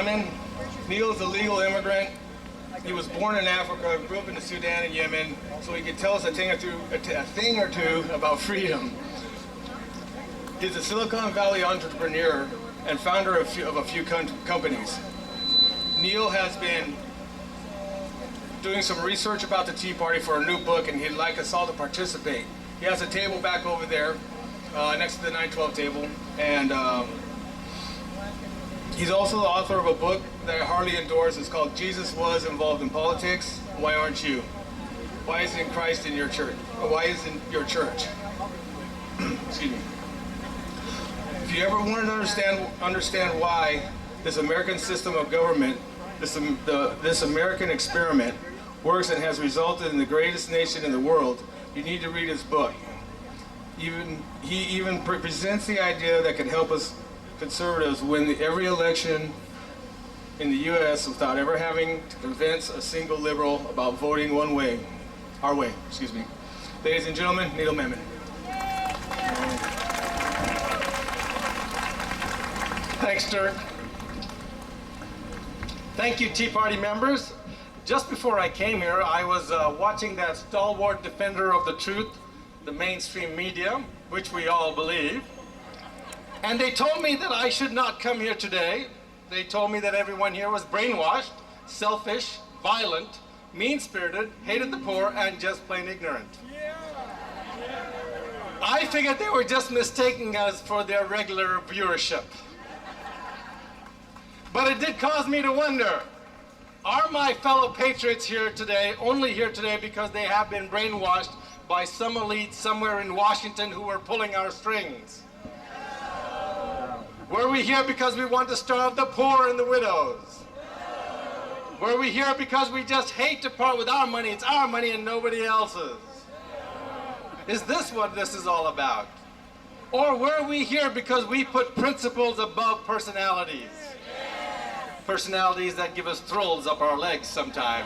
Mammen. Neil is a legal immigrant. He was born in Africa, grew up in the Sudan and Yemen, so he can tell us a thing or two about freedom. He's a Silicon Valley entrepreneur and founder of a few companies. Neil has been doing some research about the Tea Party for a new book, and he'd like us all to participate. He has a table back over there, next to the 912 table, and he's also the author of a book that I heartily endorse. It's called Jesus Was Involved in Politics, Why Aren't You? Why isn't Christ in your church? Or why isn't your church? Excuse me. If you ever wanted to understand why this American system of government, this American experiment, works and has resulted in the greatest nation in the world, you need to read his book. He even presents the idea that could help us conservatives win every election in the U.S. without ever having to convince a single liberal about voting our way, excuse me. Ladies and gentlemen, Neil Mammen. Thanks, Dirk. Thank you, Tea Party members. Just before I came here, I was watching that stalwart defender of the truth, the mainstream media, which we all believe. And they told me that I should not come here today. They told me that everyone here was brainwashed, selfish, violent, mean-spirited, hated the poor, and just plain ignorant. I figured they were just mistaking us for their regular viewership. But it did cause me to wonder, are my fellow patriots here today only here today because they have been brainwashed by some elite somewhere in Washington who were pulling our strings? Were we here because we want to starve the poor and the widows? Were we here because we just hate to part with our money? It's our money and nobody else's. Is this what this is all about? Or were we here because we put principles above personalities? Personalities that give us thrills up our legs sometime.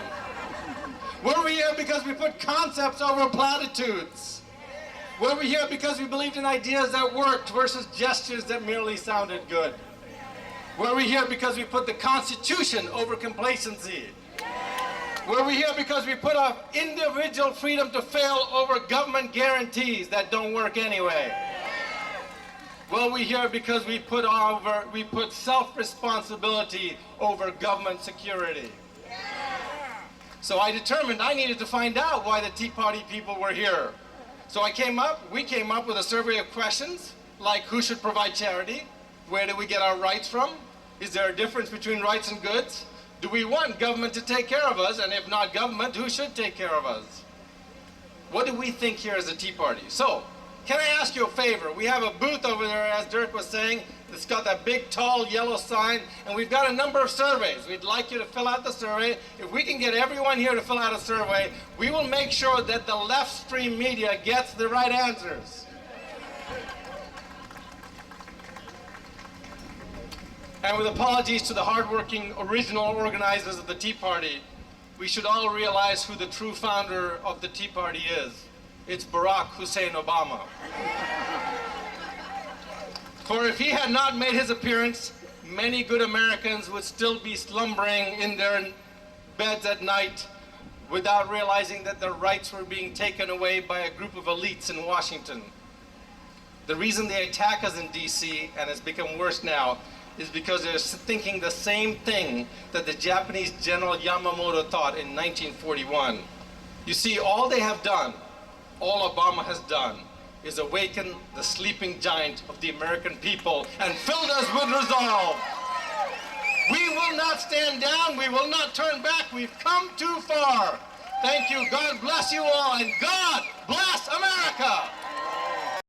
Were we here because we put concepts over platitudes? Were we here because we believed in ideas that worked versus gestures that merely sounded good? Were we here because we put the Constitution over complacency? Were we here because we put our individual freedom to fail over government guarantees that don't work anyway? Well, we're here because we put self-responsibility over government security. So I determined I needed to find out why the Tea Party people were here. So we came up with a survey of questions like who should provide charity? Where do we get our rights from? Is there a difference between rights and goods? Do we want government to take care of us? And if not government, who should take care of us? What do we think here as a Tea Party? So, can I ask you a favor? We have a booth over there, as Dirk was saying, that's got that big, tall, yellow sign, and we've got a number of surveys. We'd like you to fill out the survey. If we can get everyone here to fill out a survey, we will make sure that the left-stream media gets the right answers. And with apologies to the hardworking original organizers of the Tea Party, we should all realize who the true founder of the Tea Party is. It's Barack Hussein Obama. For if he had not made his appearance, many good Americans would still be slumbering in their beds at night without realizing that their rights were being taken away by a group of elites in Washington. The reason they attack us in DC, and it's become worse now, is because they're thinking the same thing that the Japanese General Yamamoto thought in 1941. You see, all they have done, all Obama has done, is awaken the sleeping giant of the American people and filled us with resolve. We will not stand down, we will not turn back, we've come too far. Thank you, God bless you all, and God bless America!